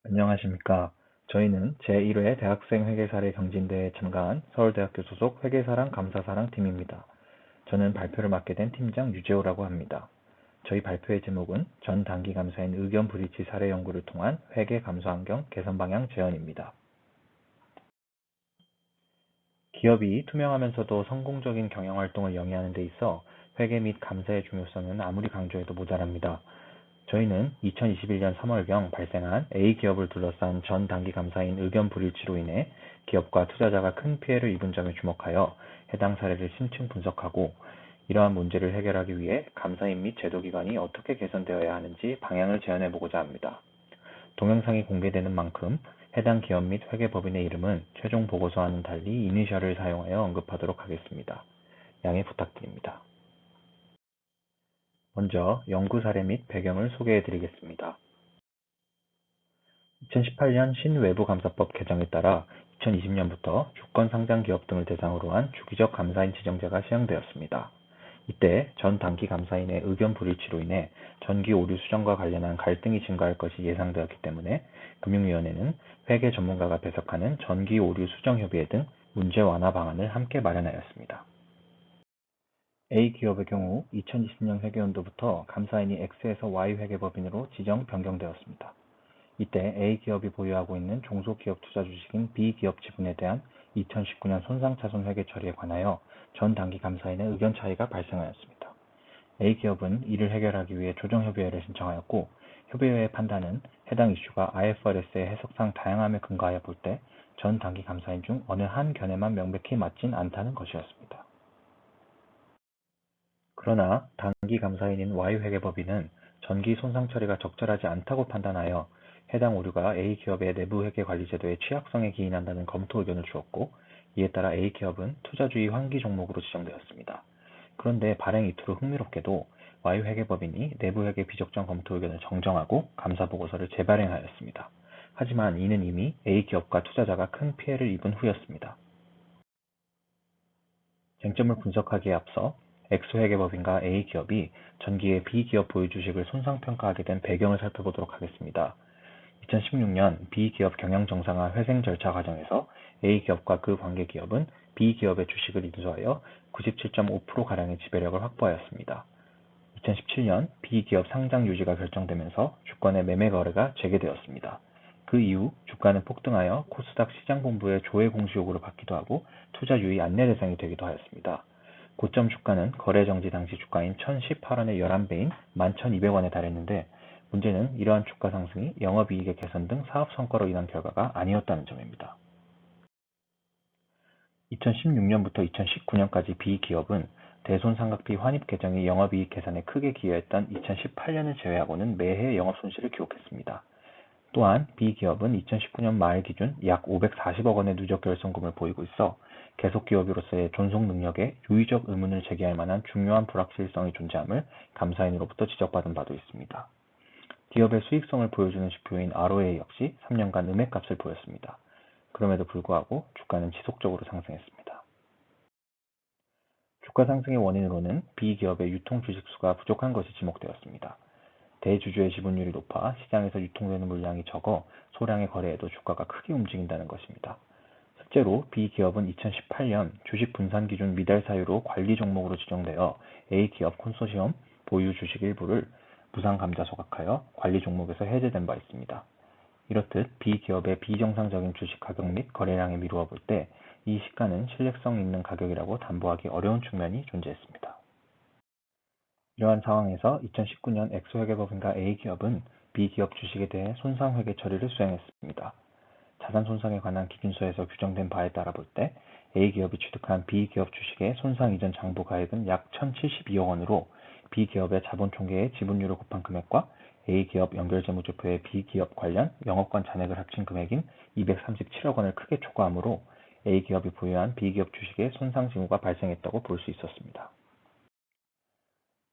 안녕하십니까. 저희는 제1회 대학생 회계사례 경진대회에 참가한 서울대학교 소속 회계사랑 감사사랑 팀입니다. 저는 발표를 맡게 된 팀장 유재호라고 합니다. 저희 발표의 제목은 전 단기 감사인 의견 불일치 사례 연구를 통한 회계 감사 환경 개선 방향 제언입니다. 기업이 투명하면서도 성공적인 경영 활동을 영위하는 데 있어 회계 및 감사의 중요성은 아무리 강조해도 모자랍니다. 저희는 2021년 3월경 발생한 A기업을 둘러싼 전 단기 감사인 의견 불일치로 인해 기업과 투자자가 큰 피해를 입은 점에 주목하여 해당 사례를 심층 분석하고 이러한 문제를 해결하기 위해 감사인 및 제도기관이 어떻게 개선되어야 하는지 방향을 제안해보고자 합니다. 동영상이 공개되는 만큼 해당 기업 및 회계법인의 이름은 최종 보고서와는 달리 이니셜을 사용하여 언급하도록 하겠습니다. 양해 부탁드립니다. 먼저 연구 사례 및 배경을 소개해 드리겠습니다. 2018년 신외부감사법 개정에 따라 2020년부터 주권 상장 기업 등을 대상으로 한 주기적 감사인 지정제가 시행되었습니다. 이때 전 단기 감사인의 의견 불일치로 인해 전기 오류 수정과 관련한 갈등이 증가할 것이 예상되었기 때문에 금융위원회는 회계 전문가가 배석하는 전기 오류 수정 협의회 등 문제 완화 방안을 함께 마련하였습니다. A기업의 경우 2020년 회계연도부터 감사인이 X에서 Y 회계법인으로 지정 변경되었습니다. 이때 A기업이 보유하고 있는 종속기업 투자 주식인 B기업 지분에 대한 2019년 손상차손 회계 처리에 관하여 전 단기 감사인의 의견 차이가 발생하였습니다. A기업은 이를 해결하기 위해 조정협의회를 신청하였고 협의회의 판단은 해당 이슈가 IFRS의 해석상 다양함에 근거하여 볼 때 전 단기 감사인 중 어느 한 견해만 명백히 맞진 않다는 것이었습니다. 그러나 단기 감사인인 Y회계법인은 전기 손상 처리가 적절하지 않다고 판단하여 해당 오류가 A기업의 내부 회계 관리 제도의 취약성에 기인한다는 검토 의견을 주었고, 이에 따라 A기업은 투자주의 환기 종목으로 지정되었습니다. 그런데 발행 이틀 후 흥미롭게도 Y회계법인이 내부 회계 비적정 검토 의견을 정정하고 감사 보고서를 재발행하였습니다. 하지만 이는 이미 A기업과 투자자가 큰 피해를 입은 후였습니다. 쟁점을 분석하기에 앞서 엑소회계법인과 A기업이 전기의 B기업 보유 주식을 손상평가하게 된 배경을 살펴보도록 하겠습니다. 2016년 B기업 경영 정상화 회생 절차 과정에서 A기업과 그 관계기업은 B기업의 주식을 인수하여 97.5%가량의 지배력을 확보하였습니다. 2017년 B기업 상장 유지가 결정되면서 주권의 매매 거래가 재개되었습니다. 그 이후 주가는 폭등하여 코스닥 시장본부의 조회 공시 요구를 받기도 하고 투자 유의 안내 대상이 되기도 하였습니다. 고점 주가는 거래 정지 당시 주가인 1018원의 11배인 11,200원에 달했는데, 문제는 이러한 주가 상승이 영업이익의 개선 등 사업 성과로 인한 결과가 아니었다는 점입니다. 2016년부터 2019년까지 B기업은 대손상각비 환입 개정이 영업이익 개선에 크게 기여했던 2018년을 제외하고는 매해 영업손실을 기록했습니다. 또한 B기업은 2019년 말 기준 약 540억 원의 누적 결손금을 보이고 있어 계속기업으로서의 존속 능력에 유의적 의문을 제기할 만한 중요한 불확실성이 존재함을 감사인으로부터 지적받은 바도 있습니다. 기업의 수익성을 보여주는 지표인 ROA 역시 3년간 음액값을 보였습니다. 그럼에도 불구하고 주가는 지속적으로 상승했습니다. 주가 상승의 원인으로는 B기업의 유통 주식수가 부족한 것이 지목되었습니다. 대주주의 지분율이 높아 시장에서 유통되는 물량이 적어 소량의 거래에도 주가가 크게 움직인다는 것입니다. 실제로 B기업은 2018년 주식 분산 기준 미달 사유로 관리 종목으로 지정되어 A기업 콘소시엄 보유 주식 일부를 무상 감자 소각하여 관리 종목에서 해제된 바 있습니다. 이렇듯 B기업의 비정상적인 주식 가격 및 거래량에 미루어 볼 때 이 시가는 신뢰성 있는 가격이라고 담보하기 어려운 측면이 존재했습니다. 이러한 상황에서 2019년 엑소회계법인과 A기업은 B기업 주식에 대해 손상회계 처리를 수행했습니다. 자산 손상에 관한 기준서에서 규정된 바에 따라 볼 때 A기업이 취득한 B기업 주식의 손상 이전 장부 가액은 약 1,072억 원으로 B기업의 자본 총계의 지분율을 곱한 금액과 A기업 연결재무제표의 B기업 관련 영업권 잔액을 합친 금액인 237억 원을 크게 초과하므로 A기업이 보유한 B기업 주식의 손상 징후가 발생했다고 볼 수 있었습니다.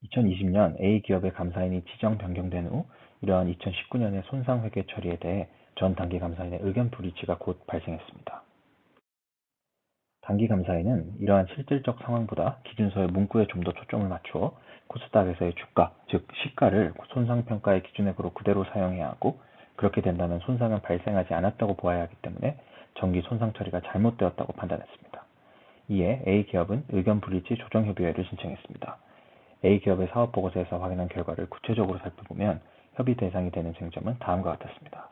2020년 A기업의 감사인이 지정 변경된 후 이러한 2019년의 손상회계 처리에 대해 전 단기 감사인의 의견 불일치가 곧 발생했습니다. 단기 감사인은 이러한 실질적 상황보다 기준서의 문구에 좀 더 초점을 맞추어 코스닥에서의 주가, 즉 시가를 손상평가의 기준액으로 그대로 사용해야 하고 그렇게 된다면 손상은 발생하지 않았다고 보아야 하기 때문에 정기 손상 처리가 잘못되었다고 판단했습니다. 이에 A기업은 의견 불일치 조정협의회를 신청했습니다. A기업의 사업보고서에서 확인한 결과를 구체적으로 살펴보면 협의 대상이 되는 쟁점은 다음과 같았습니다.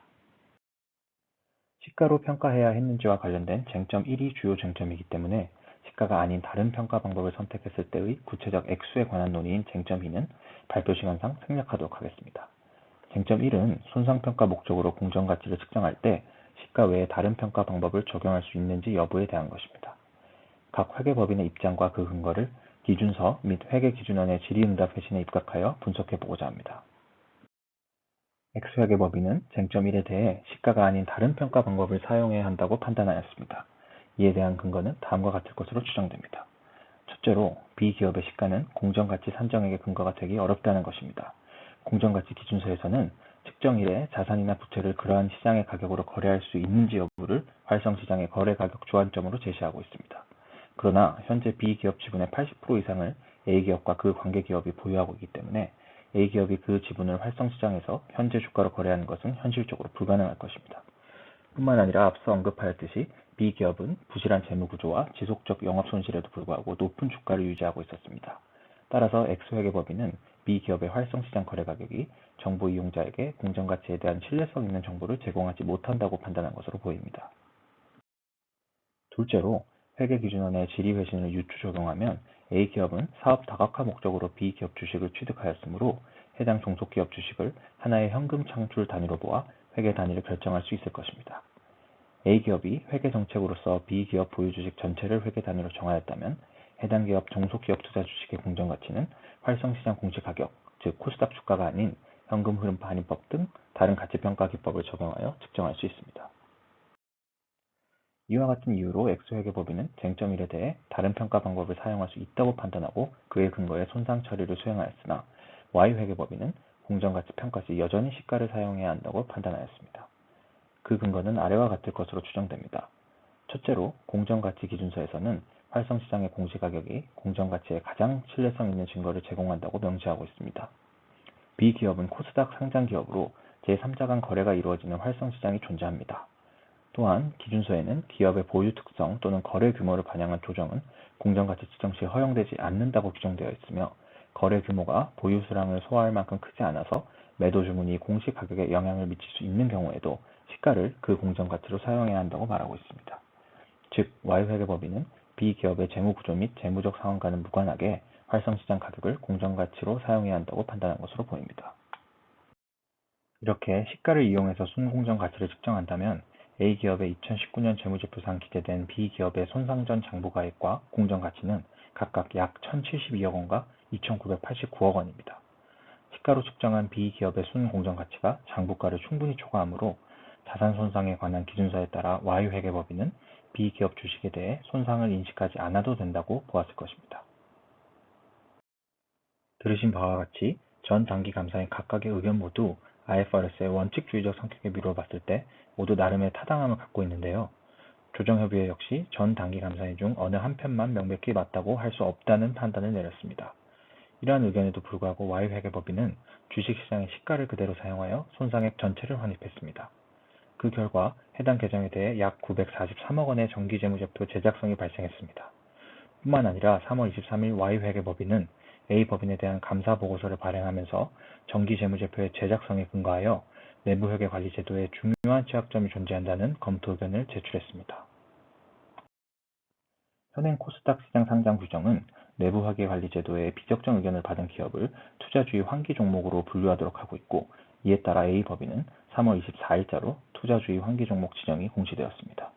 시가로 평가해야 했는지와 관련된 쟁점 1이 주요 쟁점이기 때문에 시가가 아닌 다른 평가 방법을 선택했을 때의 구체적 액수에 관한 논의인 쟁점 2는 발표 시간상 생략하도록 하겠습니다. 쟁점 1은 손상평가 목적으로 공정가치를 측정할 때 시가 외에 다른 평가 방법을 적용할 수 있는지 여부에 대한 것입니다. 각 회계법인의 입장과 그 근거를 기준서 및 회계기준원의 질의응답 회신에 입각하여 분석해보고자 합니다. X회계법인은 쟁점 1에 대해 시가가 아닌 다른 평가 방법을 사용해야 한다고 판단하였습니다. 이에 대한 근거는 다음과 같을 것으로 추정됩니다. 첫째로 B기업의 시가는 공정가치 산정액의 근거가 되기 어렵다는 것입니다. 공정가치 기준서에서는 측정일에 자산이나 부채를 그러한 시장의 가격으로 거래할 수 있는지 여부를 활성시장의 거래가격 주안점으로 제시하고 있습니다. 그러나 현재 B기업 지분의 80% 이상을 A기업과 그 관계기업이 보유하고 있기 때문에 A기업이 그 지분을 활성시장에서 현재 주가로 거래하는 것은 현실적으로 불가능할 것입니다. 뿐만 아니라 앞서 언급하였듯이 B기업은 부실한 재무구조와 지속적 영업손실에도 불구하고 높은 주가를 유지하고 있었습니다. 따라서 X회계법인은 B기업의 활성시장 거래가격이 정보 이용자에게 공정가치에 대한 신뢰성 있는 정보를 제공하지 못한다고 판단한 것으로 보입니다. 둘째로 회계기준원의 질의회신을 유추 적용하면 A기업은 사업 다각화 목적으로 B기업 주식을 취득하였으므로 해당 종속기업 주식을 하나의 현금 창출 단위로 보아 회계 단위를 결정할 수 있을 것입니다. A기업이 회계 정책으로서 B기업 보유 주식 전체를 회계 단위로 정하였다면 해당 기업 종속기업 투자 주식의 공정가치는 활성시장 공시가격, 즉 코스닥 주가가 아닌 현금 흐름 반입법 등 다른 가치평가 기법을 적용하여 측정할 수 있습니다. 이와 같은 이유로 X회계법인은 쟁점 1에 대해 다른 평가 방법을 사용할 수 있다고 판단하고 그에 근거해 손상 처리를 수행하였으나 Y회계법인은 공정가치 평가 시 여전히 시가를 사용해야 한다고 판단하였습니다. 그 근거는 아래와 같을 것으로 추정됩니다. 첫째로 공정가치 기준서에서는 활성시장의 공시가격이 공정가치에 가장 신뢰성 있는 증거를 제공한다고 명시하고 있습니다. B기업은 코스닥 상장기업으로 제3자 간 거래가 이루어지는 활성시장이 존재합니다. 또한 기준서에는 기업의 보유 특성 또는 거래 규모를 반영한 조정은 공정가치 측정 시 허용되지 않는다고 규정되어 있으며 거래 규모가 보유 수량을 소화할 만큼 크지 않아서 매도 주문이 공시가격에 영향을 미칠 수 있는 경우에도 시가를 그 공정가치로 사용해야 한다고 말하고 있습니다. 즉 Y회계법인은 B기업의 재무구조 및 재무적 상황과는 무관하게 활성시장 가격을 공정가치로 사용해야 한다고 판단한 것으로 보입니다. 이렇게 시가를 이용해서 순공정가치를 측정한다면 A기업의 2019년 재무제표상 기재된 B기업의 손상전 장부가액과 공정가치는 각각 약 1,072억 원과 2,989억 원입니다. 시가로 측정한 B기업의 순공정가치가 장부가를 충분히 초과하므로 자산 손상에 관한 기준서에 따라 Y회계법인은 B기업 주식에 대해 손상을 인식하지 않아도 된다고 보았을 것입니다. 들으신 바와 같이 전 단기 감사인 각각의 의견 모두 IFRS의 원칙주의적 성격에 미루어 봤을 때 모두 나름의 타당함을 갖고 있는데요. 조정협의회 역시 전 단기 감사인 중 어느 한 편만 명백히 맞다고 할 수 없다는 판단을 내렸습니다. 이러한 의견에도 불구하고 Y회계법인은 주식시장의 시가를 그대로 사용하여 손상액 전체를 환입했습니다. 그 결과 해당 계정에 대해 약 943억 원의 정기재무제표 제작성이 발생했습니다. 뿐만 아니라 3월 23일 Y회계법인은 A법인에 대한 감사보고서를 발행하면서 정기재무제표의 제작성에 근거하여 내부회계관리제도에 중요한 취약점이 존재한다는 검토 의견을 제출했습니다. 현행 코스닥 시장 상장 규정은 내부회계관리제도의 비적정 의견을 받은 기업을 투자주의 환기 종목으로 분류하도록 하고 있고 이에 따라 A법인은 3월 24일자로 투자주의 환기 종목 지정이 공시되었습니다.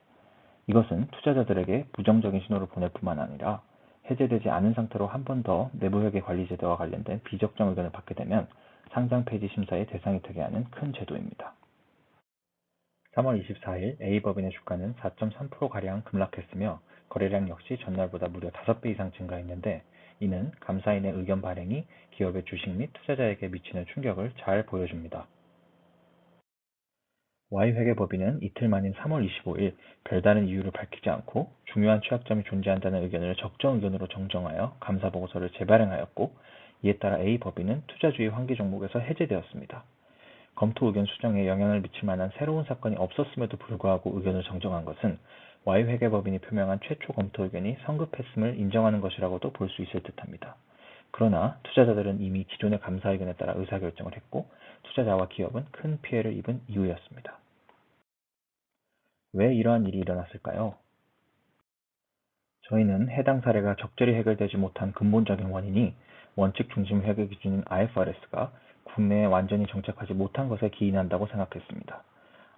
이것은 투자자들에게 부정적인 신호를 보낼 뿐만 아니라 해제되지 않은 상태로 한 번 더 내부회계관리제도와 관련된 비적정 의견을 받게 되면 상장 폐지 심사의 대상이 되게 하는 큰 제도입니다. 3월 24일 A법인의 주가는 4.3%가량 급락했으며 거래량 역시 전날보다 무려 5배 이상 증가했는데 이는 감사인의 의견 발행이 기업의 주식 및 투자자에게 미치는 충격을 잘 보여줍니다. Y회계법인은 이틀 만인 3월 25일 별다른 이유를 밝히지 않고 중요한 취약점이 존재한다는 의견을 적정 의견으로 정정하여 감사보고서를 재발행하였고 이에 따라 A법인은 투자주의 환기 종목에서 해제되었습니다. 검토 의견 수정에 영향을 미칠 만한 새로운 사건이 없었음에도 불구하고 의견을 정정한 것은 Y회계법인이 표명한 최초 검토 의견이 성급했음을 인정하는 것이라고도 볼 수 있을 듯합니다. 그러나 투자자들은 이미 기존의 감사 의견에 따라 의사결정을 했고 투자자와 기업은 큰 피해를 입은 이유였습니다. 왜 이러한 일이 일어났을까요? 저희는 해당 사례가 적절히 해결되지 못한 근본적인 원인이 원칙 중심 회계 기준인 IFRS가 국내에 완전히 정착하지 못한 것에 기인한다고 생각했습니다.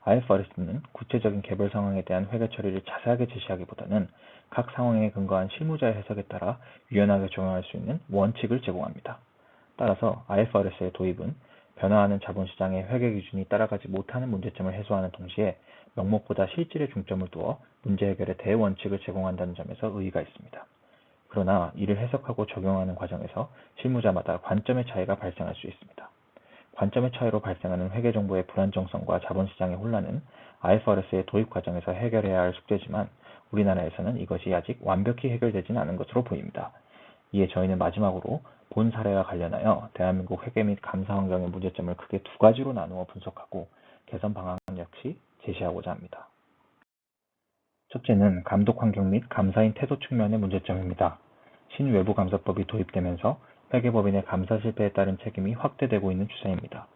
IFRS는 구체적인 개별 상황에 대한 회계 처리를 자세하게 제시하기보다는 각 상황에 근거한 실무자의 해석에 따라 유연하게 적용할 수 있는 원칙을 제공합니다. 따라서 IFRS의 도입은 변화하는 자본시장의 회계 기준이 따라가지 못하는 문제점을 해소하는 동시에 명목보다 실질에 중점을 두어 문제 해결의 대원칙을 제공한다는 점에서 의의가 있습니다. 그러나 이를 해석하고 적용하는 과정에서 실무자마다 관점의 차이가 발생할 수 있습니다. 관점의 차이로 발생하는 회계 정보의 불안정성과 자본시장의 혼란은 IFRS의 도입 과정에서 해결해야 할 숙제지만 우리나라에서는 이것이 아직 완벽히 해결되지는 않은 것으로 보입니다. 이에 저희는 마지막으로 본 사례와 관련하여 대한민국 회계 및 감사 환경의 문제점을 크게 두 가지로 나누어 분석하고 개선 방안 역시 제시하고자 합니다. 첫째는 감독 환경 및 감사인 태도 측면의 문제점입니다. 신외부감사법이 도입되면서 회계법인의 감사 실패에 따른 책임이 확대되고 있는 추세입니다.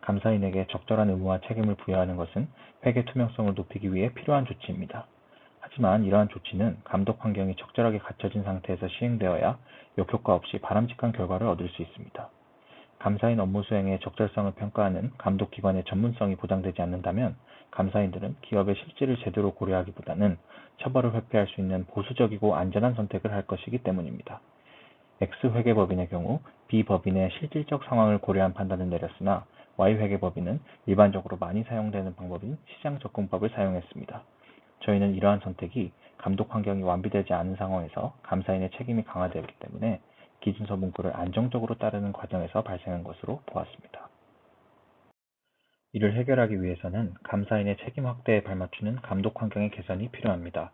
감사인에게 적절한 의무와 책임을 부여하는 것은 회계 투명성을 높이기 위해 필요한 조치입니다. 하지만 이러한 조치는 감독 환경이 적절하게 갖춰진 상태에서 시행되어야 역효과 없이 바람직한 결과를 얻을 수 있습니다. 감사인 업무 수행의 적절성을 평가하는 감독기관의 전문성이 보장되지 않는다면 감사인들은 기업의 실질을 제대로 고려하기보다는 처벌을 회피할 수 있는 보수적이고 안전한 선택을 할 것이기 때문입니다. X회계법인의 경우 B법인의 실질적 상황을 고려한 판단을 내렸으나 Y회계법인은 일반적으로 많이 사용되는 방법인 시장접근법을 사용했습니다. 저희는 이러한 선택이 감독 환경이 완비되지 않은 상황에서 감사인의 책임이 강화되었기 때문에 기준서 문구를 안정적으로 따르는 과정에서 발생한 것으로 보았습니다. 이를 해결하기 위해서는 감사인의 책임 확대에 발맞추는 감독 환경의 개선이 필요합니다.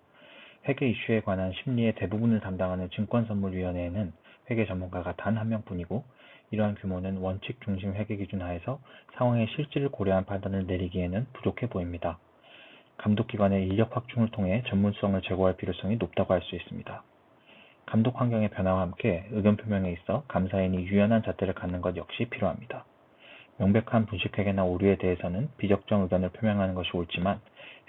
회계 이슈에 관한 심리의 대부분을 담당하는 증권선물위원회에는 회계 전문가가 단 한 명뿐이고 이러한 규모는 원칙 중심 회계 기준 하에서 상황의 실질을 고려한 판단을 내리기에는 부족해 보입니다. 감독기관의 인력 확충을 통해 전문성을 제고할 필요성이 높다고 할 수 있습니다. 감독 환경의 변화와 함께 의견 표명에 있어 감사인이 유연한 잣대를 갖는 것 역시 필요합니다. 명백한 분식회계나 오류에 대해서는 비적정 의견을 표명하는 것이 옳지만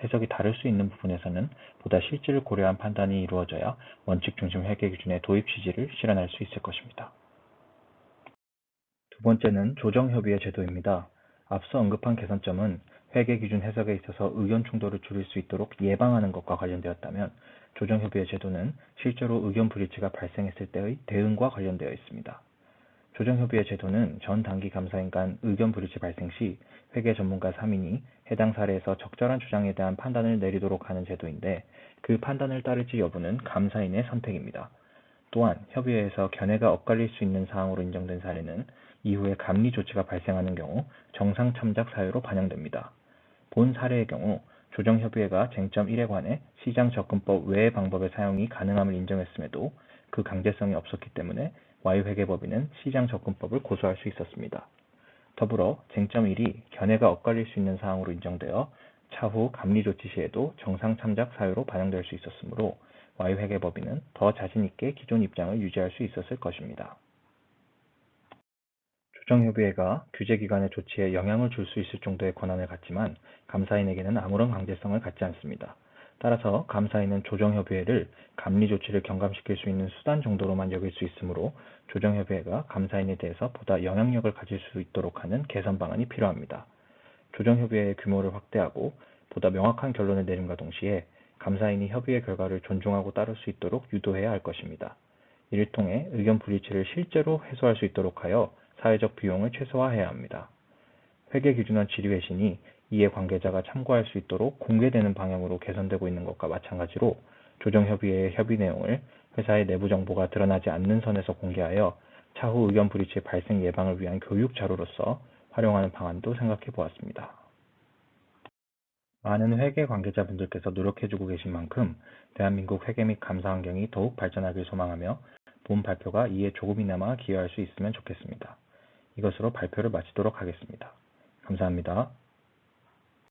해석이 다를 수 있는 부분에서는 보다 실질을 고려한 판단이 이루어져야 원칙 중심 회계 기준의 도입 취지를 실현할 수 있을 것입니다. 두 번째는 조정협의회 제도입니다. 앞서 언급한 개선점은 회계 기준 해석에 있어서 의견 충돌을 줄일 수 있도록 예방하는 것과 관련되었다면 조정협의회 제도는 실제로 의견 불일치가 발생했을 때의 대응과 관련되어 있습니다. 조정협의회 제도는 전 단기 감사인 간 의견 불일치 발생 시 회계 전문가 3인이 해당 사례에서 적절한 주장에 대한 판단을 내리도록 하는 제도인데 그 판단을 따를지 여부는 감사인의 선택입니다. 또한 협의회에서 견해가 엇갈릴 수 있는 사항으로 인정된 사례는 이후에 감리 조치가 발생하는 경우 정상 참작 사유로 반영됩니다. 본 사례의 경우 조정협의회가 쟁점 1에 관해 시장접근법 외의 방법의 사용이 가능함을 인정했음에도 그 강제성이 없었기 때문에 Y회계법인은 시장접근법을 고수할 수 있었습니다. 더불어 쟁점 1이 견해가 엇갈릴 수 있는 사항으로 인정되어 차후 감리 조치 시에도 정상 참작 사유로 반영될 수 있었으므로 Y회계법인은 더 자신 있게 기존 입장을 유지할 수 있었을 것입니다. 조정협의회가 규제기관의 조치에 영향을 줄 수 있을 정도의 권한을 갖지만 감사인에게는 아무런 강제성을 갖지 않습니다. 따라서 감사인은 조정협의회를 감리 조치를 경감시킬 수 있는 수단 정도로만 여길 수 있으므로 조정협의회가 감사인에 대해서 보다 영향력을 가질 수 있도록 하는 개선 방안이 필요합니다. 조정협의회의 규모를 확대하고 보다 명확한 결론을 내림과 동시에 감사인이 협의회 결과를 존중하고 따를 수 있도록 유도해야 할 것입니다. 이를 통해 의견 불일치를 실제로 해소할 수 있도록 하여 사회적 비용을 최소화해야 합니다. 회계기준원 질의회신이 이해 관계자가 참고할 수 있도록 공개되는 방향으로 개선되고 있는 것과 마찬가지로 조정협의회의 협의 내용을 회사의 내부 정보가 드러나지 않는 선에서 공개하여 차후 의견 불일치 발생 예방을 위한 교육 자료로서 활용하는 방안도 생각해 보았습니다. 많은 회계 관계자분들께서 노력해주고 계신 만큼 대한민국 회계 및 감사 환경이 더욱 발전하길 소망하며 본 발표가 이에 조금이나마 기여할 수 있으면 좋겠습니다. 이것으로 발표를 마치도록 하겠습니다. 감사합니다.